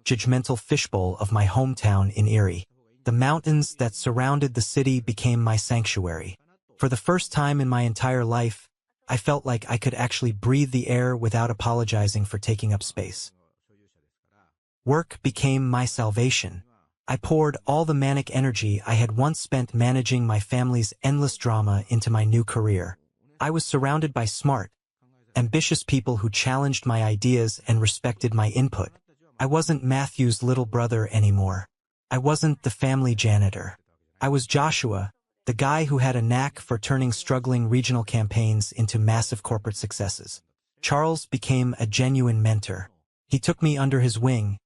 judgmental fishbowl of my hometown in Erie. The mountains that surrounded the city became my sanctuary. For the first time in my entire life, I felt like I could actually breathe the air without apologizing for taking up space. Work became my salvation. I poured all the manic energy I had once spent managing my family's endless drama into my new career. I was surrounded by smart, ambitious people who challenged my ideas and respected my input. I wasn't Matthew's little brother anymore. I wasn't the family janitor. I was Joshua, the guy who had a knack for turning struggling regional campaigns into massive corporate successes. Charles became a genuine mentor. He took me under his wing,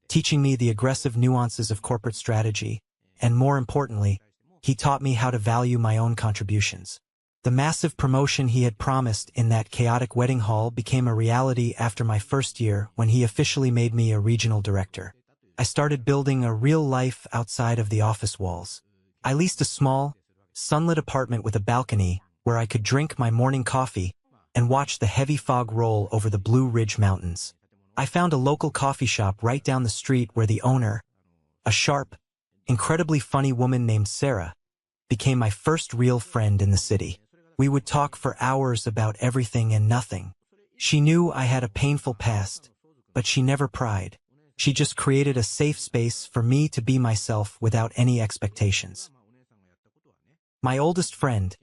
teaching me the aggressive nuances of corporate strategy, and more importantly, he taught me how to value my own contributions. The massive promotion he had promised in that chaotic wedding hall became a reality after my first year when he officially made me a regional director. I started building a real life outside of the office walls. I leased a small, sunlit apartment with a balcony where I could drink my morning coffee and watch the heavy fog roll over the Blue Ridge Mountains. I found a local coffee shop right down the street where the owner, a sharp, incredibly funny woman named Sarah, became my first real friend in the city. We would talk for hours about everything and nothing. She knew I had a painful past, but she never pried. She just created a safe space for me to be myself without any expectations. My oldest friend,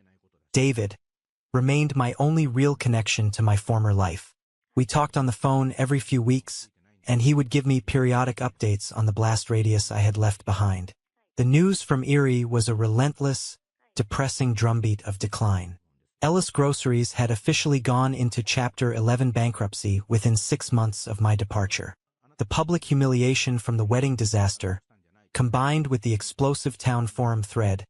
David, remained my only real connection to my former life. We talked on the phone every few weeks, and he would give me periodic updates on the blast radius I had left behind. The news from Erie was a relentless, depressing drumbeat of decline. Ellis Groceries had officially gone into Chapter 11 bankruptcy within 6 months of my departure. The public humiliation from the wedding disaster, combined with the explosive town forum thread,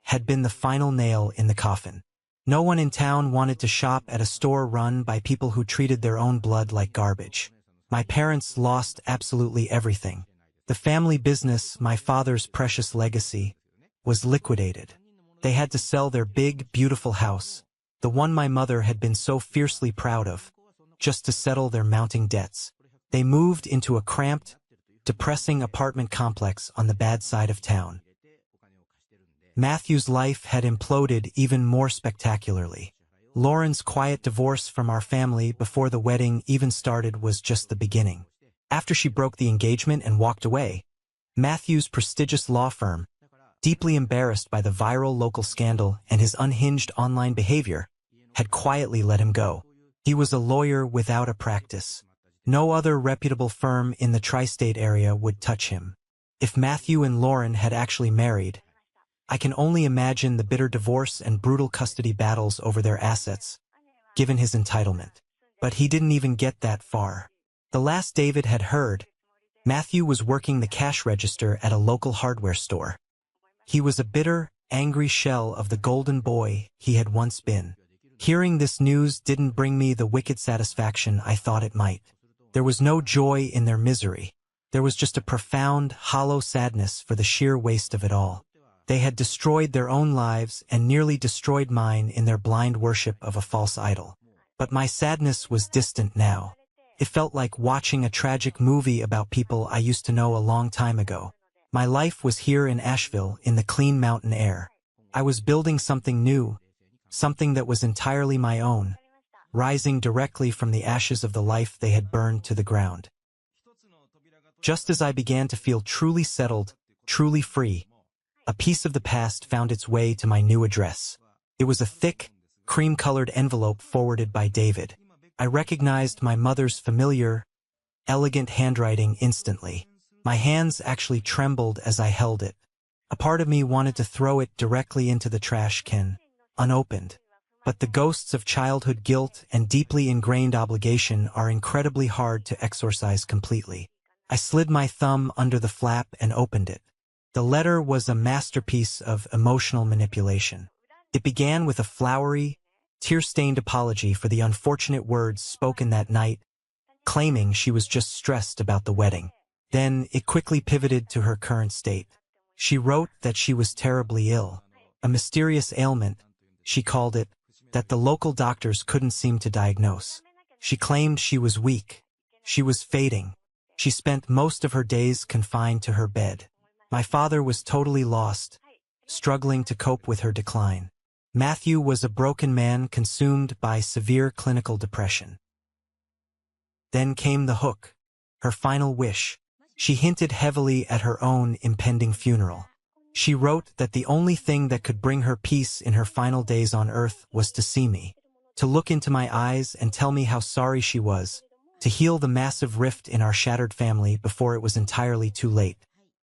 had been the final nail in the coffin. No one in town wanted to shop at a store run by people who treated their own blood like garbage. My parents lost absolutely everything. The family business, my father's precious legacy, was liquidated. They had to sell their big, beautiful house, the one my mother had been so fiercely proud of, just to settle their mounting debts. They moved into a cramped, depressing apartment complex on the bad side of town. Matthew's life had imploded even more spectacularly. Lauren's quiet divorce from our family before the wedding even started was just the beginning. After she broke the engagement and walked away, Matthew's prestigious law firm, deeply embarrassed by the viral local scandal and his unhinged online behavior, had quietly let him go. He was a lawyer without a practice. No other reputable firm in the tri-state area would touch him. If Matthew and Lauren had actually married, I can only imagine the bitter divorce and brutal custody battles over their assets, given his entitlement. But he didn't even get that far. The last David had heard, Matthew was working the cash register at a local hardware store. He was a bitter, angry shell of the golden boy he had once been. Hearing this news didn't bring me the wicked satisfaction I thought it might. There was no joy in their misery. There was just a profound, hollow sadness for the sheer waste of it all. They had destroyed their own lives and nearly destroyed mine in their blind worship of a false idol. But my sadness was distant now. It felt like watching a tragic movie about people I used to know a long time ago. My life was here in Asheville, in the clean mountain air. I was building something new, something that was entirely my own, rising directly from the ashes of the life they had burned to the ground. Just as I began to feel truly settled, truly free, a piece of the past found its way to my new address. It was a thick, cream-colored envelope forwarded by David. I recognized my mother's familiar, elegant handwriting instantly. My hands actually trembled as I held it. A part of me wanted to throw it directly into the trash can, unopened. But the ghosts of childhood guilt and deeply ingrained obligation are incredibly hard to exorcise completely. I slid my thumb under the flap and opened it. The letter was a masterpiece of emotional manipulation. It began with a flowery, tear-stained apology for the unfortunate words spoken that night, claiming she was just stressed about the wedding. Then it quickly pivoted to her current state. She wrote that she was terribly ill, a mysterious ailment, she called it, that the local doctors couldn't seem to diagnose. She claimed she was weak. She was fading. She spent most of her days confined to her bed. My father was totally lost, struggling to cope with her decline. Matthew was a broken man consumed by severe clinical depression. Then came the hook, her final wish. She hinted heavily at her own impending funeral. She wrote that the only thing that could bring her peace in her final days on earth was to see me, to look into my eyes and tell me how sorry she was, to heal the massive rift in our shattered family before it was entirely too late.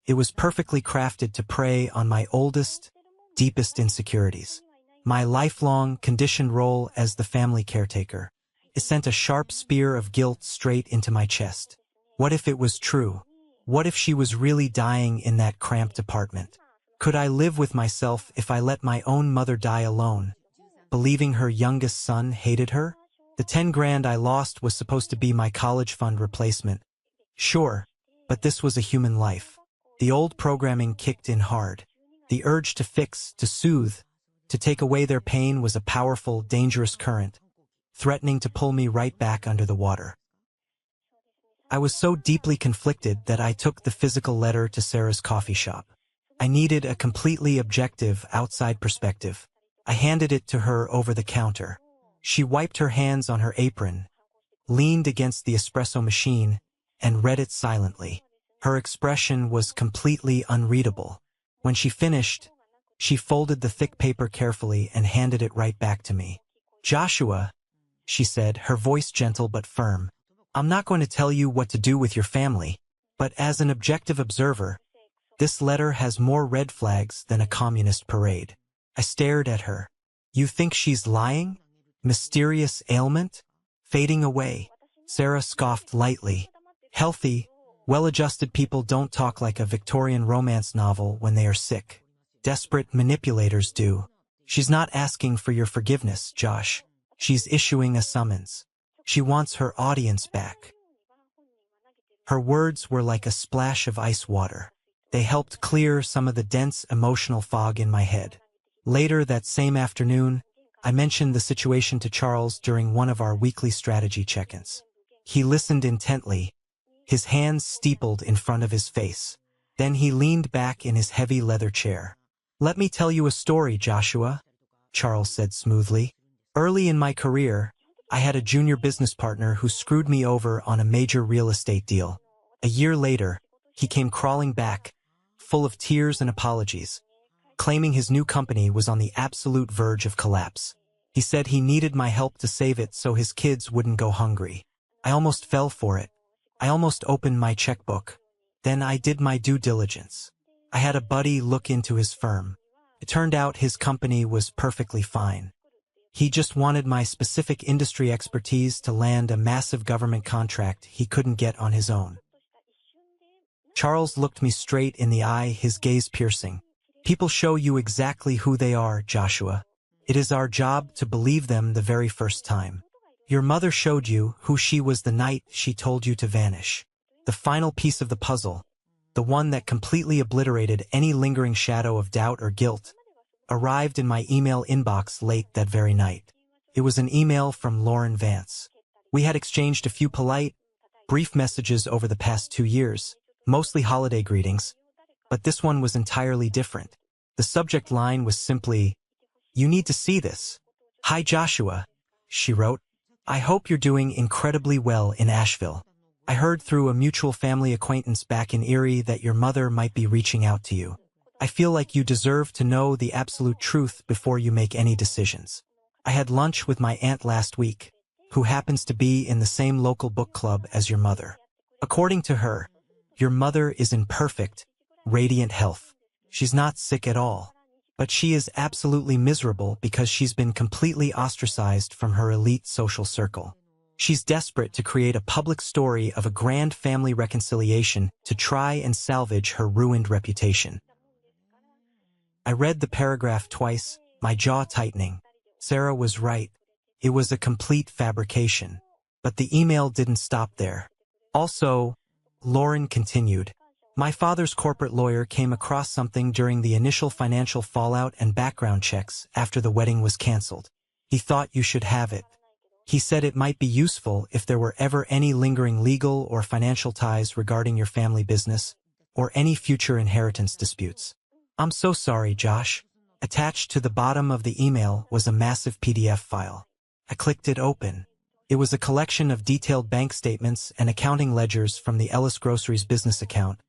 It was perfectly crafted to prey on my oldest, deepest insecurities. My lifelong, conditioned role as the family caretaker. It sent a sharp spear of guilt straight into my chest. What if it was true? What if she was really dying in that cramped apartment? Could I live with myself if I let my own mother die alone, believing her youngest son hated her? The 10 grand I lost was supposed to be my college fund replacement. Sure, but this was a human life. The old programming kicked in hard. The urge to fix, to soothe, to take away their pain was a powerful, dangerous current, threatening to pull me right back under the water. I was so deeply conflicted that I took the physical letter to Sarah's coffee shop. I needed a completely objective, outside perspective. I handed it to her over the counter. She wiped her hands on her apron, leaned against the espresso machine, and read it silently. Her expression was completely unreadable. When she finished, she folded the thick paper carefully and handed it right back to me. "Joshua," she said, her voice gentle but firm, "I'm not going to tell you what to do with your family, but as an objective observer, this letter has more red flags than a communist parade." I stared at her. "You think she's lying? Mysterious ailment? Fading away?" Sarah scoffed lightly. "Healthy, well-adjusted people don't talk like a Victorian romance novel when they are sick. Desperate manipulators do. She's not asking for your forgiveness, Josh. She's issuing a summons. She wants her audience back." Her words were like a splash of ice water. They helped clear some of the dense emotional fog in my head. Later that same afternoon, I mentioned the situation to Charles during one of our weekly strategy check-ins. He listened intently, his hands steepled in front of his face. Then he leaned back in his heavy leather chair. "Let me tell you a story, Joshua," Charles said smoothly. "Early in my career, I had a junior business partner who screwed me over on a major real estate deal. A year later, he came crawling back, full of tears and apologies, claiming his new company was on the absolute verge of collapse. He said he needed my help to save it so his kids wouldn't go hungry. I almost fell for it. I almost opened my checkbook. Then I did my due diligence. I had a buddy look into his firm. It turned out his company was perfectly fine. He just wanted my specific industry expertise to land a massive government contract he couldn't get on his own." Charles looked me straight in the eye, his gaze piercing. People show you exactly who they are, Joshua. It is our job to believe them the very first time. Your mother showed you who she was the night she told you to vanish. The final piece of the puzzle, the one that completely obliterated any lingering shadow of doubt or guilt, arrived in my email inbox late that very night. It was an email from Lauren Vance. We had exchanged a few polite, brief messages over the past 2 years, mostly holiday greetings, but this one was entirely different. The subject line was simply, "You need to see this. Hi Joshua," she wrote. "I hope you're doing incredibly well in Asheville. I heard through a mutual family acquaintance back in Erie that your mother might be reaching out to you. I feel like you deserve to know the absolute truth before you make any decisions. I had lunch with my aunt last week, who happens to be in the same local book club as your mother. According to her, your mother is in perfect, radiant health. She's not sick at all, but she is absolutely miserable because she's been completely ostracized from her elite social circle. She's desperate to create a public story of a grand family reconciliation to try and salvage her ruined reputation." I read the paragraph twice, my jaw tightening. Sarah was right. It was a complete fabrication. But the email didn't stop there. Also, Lauren continued, "My father's corporate lawyer came across something during the initial financial fallout and background checks after the wedding was canceled. He thought you should have it. He said it might be useful if there were ever any lingering legal or financial ties regarding your family business, or any future inheritance disputes." I'm so sorry, Josh. Attached to the bottom of the email was a massive PDF file. I clicked it open. It was a collection of detailed bank statements and accounting ledgers from the Ellis Groceries business account,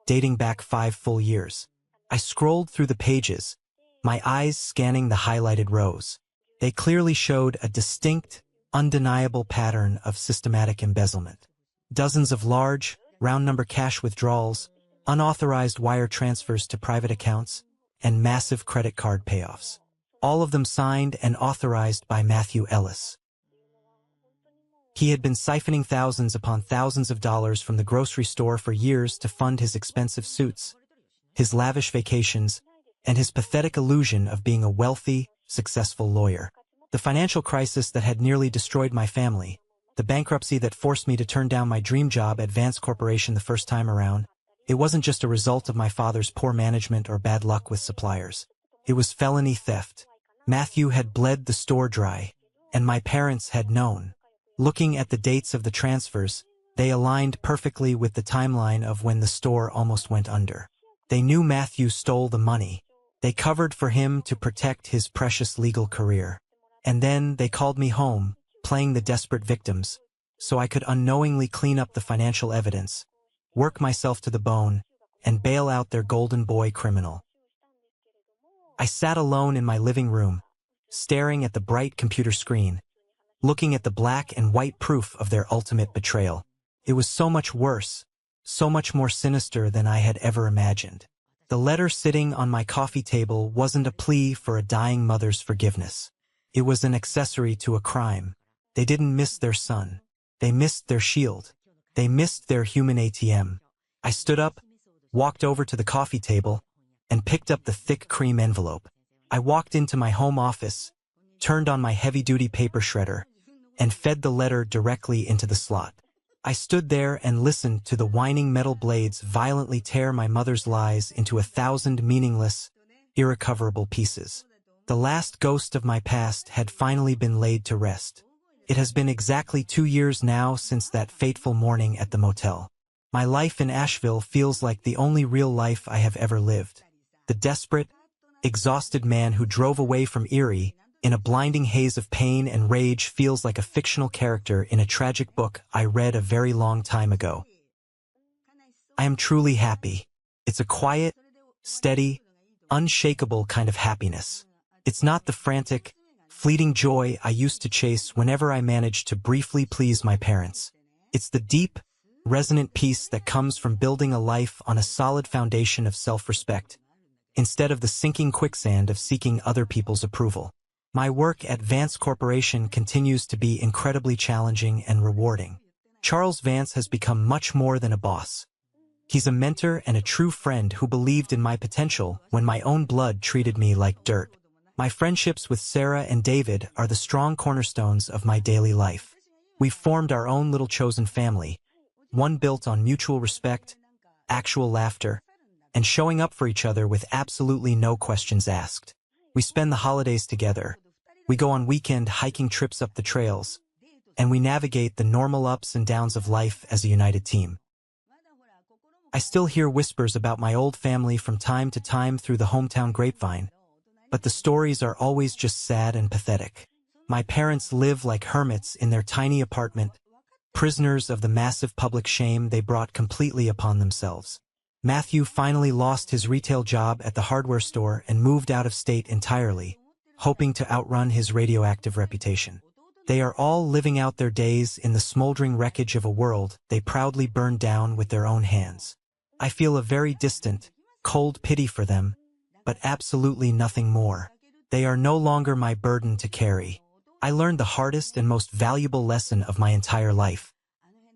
dating back 5 full years. I scrolled through the pages, my eyes scanning the highlighted rows. They clearly showed a distinct, undeniable pattern of systematic embezzlement. Dozens of large, round-number cash withdrawals, unauthorized wire transfers to private accounts, and massive credit card payoffs. All of them signed and authorized by Matthew Ellis. He had been siphoning thousands upon thousands of dollars from the grocery store for years to fund his expensive suits, his lavish vacations, and his pathetic illusion of being a wealthy, successful lawyer. The financial crisis that had nearly destroyed my family, the bankruptcy that forced me to turn down my dream job at Vance Corporation the first time around, it wasn't just a result of my father's poor management or bad luck with suppliers. It was felony theft. Matthew had bled the store dry, and my parents had known. Looking at the dates of the transfers, they aligned perfectly with the timeline of when the store almost went under. They knew Matthew stole the money. They covered for him to protect his precious legal career. And then they called me home, playing the desperate victims, so I could unknowingly clean up the financial evidence, work myself to the bone, and bail out their golden boy criminal. I sat alone in my living room, staring at the bright computer screen, looking at the black and white proof of their ultimate betrayal. It was so much worse, so much more sinister than I had ever imagined. The letter sitting on my coffee table wasn't a plea for a dying mother's forgiveness. It was an accessory to a crime. They didn't miss their son. They missed their shield. They missed their human ATM. I stood up, walked over to the coffee table, and picked up the thick cream envelope. I walked into my home office, turned on my heavy-duty paper shredder, and fed the letter directly into the slot. I stood there and listened to the whining metal blades violently tear my mother's lies into 1,000 meaningless, irrecoverable pieces. The last ghost of my past had finally been laid to rest. It has been exactly 2 years now since that fateful morning at the motel. My life in Asheville feels like the only real life I have ever lived. The desperate, exhausted man who drove away from Erie in a blinding haze of pain and rage feels like a fictional character in a tragic book I read a very long time ago. I am truly happy. It's a quiet, steady, unshakable kind of happiness. It's not the frantic, fleeting joy I used to chase whenever I managed to briefly please my parents. It's the deep, resonant peace that comes from building a life on a solid foundation of self-respect, instead of the sinking quicksand of seeking other people's approval. My work at Vance Corporation continues to be incredibly challenging and rewarding. Charles Vance has become much more than a boss. He's a mentor and a true friend who believed in my potential when my own blood treated me like dirt. My friendships with Sarah and David are the strong cornerstones of my daily life. We've formed our own little chosen family, one built on mutual respect, actual laughter, and showing up for each other with absolutely no questions asked. We spend the holidays together. We go on weekend hiking trips up the trails, and we navigate the normal ups and downs of life as a united team. I still hear whispers about my old family from time to time through the hometown grapevine, but the stories are always just sad and pathetic. My parents live like hermits in their tiny apartment, prisoners of the massive public shame they brought completely upon themselves. Matthew finally lost his retail job at the hardware store and moved out of state entirely, hoping to outrun his radioactive reputation. They are all living out their days in the smoldering wreckage of a world they proudly burned down with their own hands. I feel a very distant, cold pity for them, but absolutely nothing more. They are no longer my burden to carry. I learned the hardest and most valuable lesson of my entire life.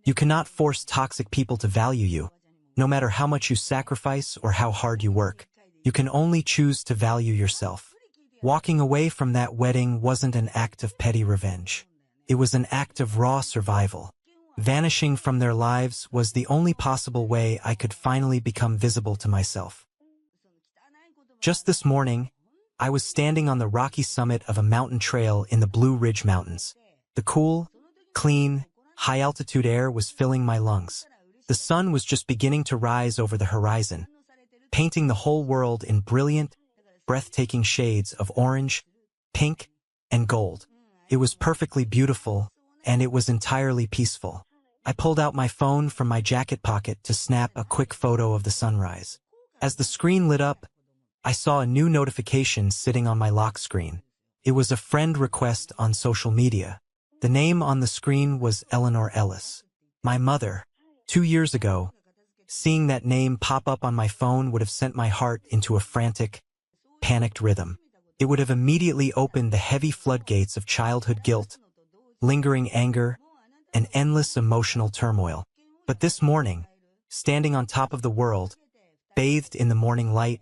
You cannot force toxic people to value you, no matter how much you sacrifice or how hard you work. You can only choose to value yourself. Walking away from that wedding wasn't an act of petty revenge. It was an act of raw survival. Vanishing from their lives was the only possible way I could finally become visible to myself. Just this morning, I was standing on the rocky summit of a mountain trail in the Blue Ridge Mountains. The cool, clean, high-altitude air was filling my lungs. The sun was just beginning to rise over the horizon, painting the whole world in brilliant, breathtaking shades of orange, pink, and gold. It was perfectly beautiful, and it was entirely peaceful. I pulled out my phone from my jacket pocket to snap a quick photo of the sunrise. As the screen lit up, I saw a new notification sitting on my lock screen. It was a friend request on social media. The name on the screen was Eleanor Ellis, my mother. 2 years ago, seeing that name pop up on my phone would have sent my heart into a frantic, panicked rhythm. It would have immediately opened the heavy floodgates of childhood guilt, lingering anger, and endless emotional turmoil. But this morning, standing on top of the world, bathed in the morning light,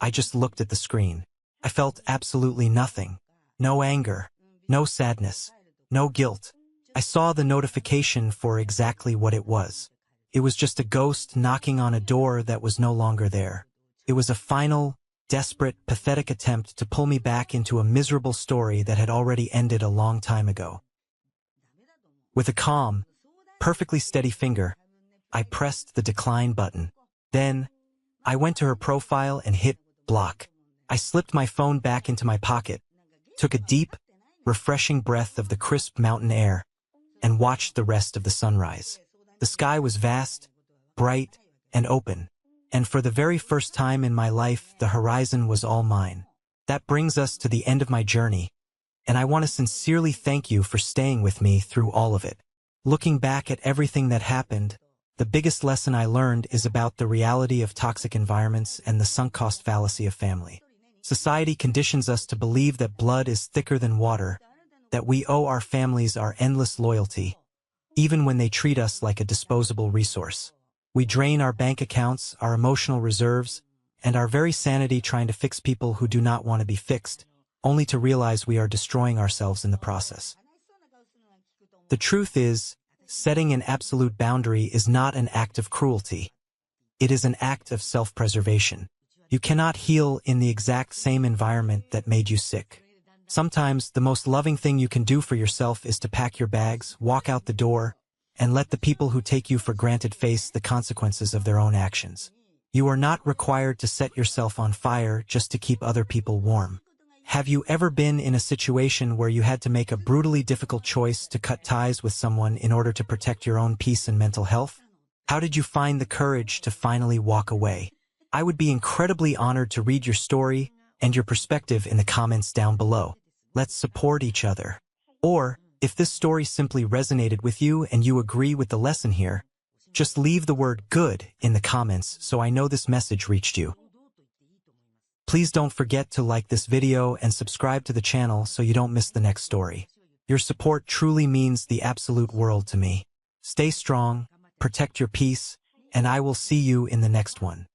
I just looked at the screen. I felt absolutely nothing. No anger, no sadness, no guilt. I saw the notification for exactly what it was. It was just a ghost knocking on a door that was no longer there. It was a final, desperate, pathetic attempt to pull me back into a miserable story that had already ended a long time ago. With a calm, perfectly steady finger, I pressed the decline button. Then, I went to her profile and hit block. I slipped my phone back into my pocket, took a deep, refreshing breath of the crisp mountain air, and watched the rest of the sunrise. The sky was vast, bright, and open, and for the very first time in my life, the horizon was all mine. That brings us to the end of my journey, and I want to sincerely thank you for staying with me through all of it. Looking back at everything that happened, the biggest lesson I learned is about the reality of toxic environments and the sunk cost fallacy of family. Society conditions us to believe that blood is thicker than water, that we owe our families our endless loyalty, even when they treat us like a disposable resource. We drain our bank accounts, our emotional reserves, and our very sanity trying to fix people who do not want to be fixed, only to realize we are destroying ourselves in the process. The truth is, setting an absolute boundary is not an act of cruelty. It is an act of self-preservation. You cannot heal in the exact same environment that made you sick. Sometimes the most loving thing you can do for yourself is to pack your bags, walk out the door, and let the people who take you for granted face the consequences of their own actions. You are not required to set yourself on fire just to keep other people warm. Have you ever been in a situation where you had to make a brutally difficult choice to cut ties with someone in order to protect your own peace and mental health? How did you find the courage to finally walk away? I would be incredibly honored to read your story and your perspective in the comments down below. Let's support each other. Or, if this story simply resonated with you and you agree with the lesson here, just leave the word "good" in the comments so I know this message reached you. Please don't forget to like this video and subscribe to the channel so you don't miss the next story. Your support truly means the absolute world to me. Stay strong, protect your peace, and I will see you in the next one.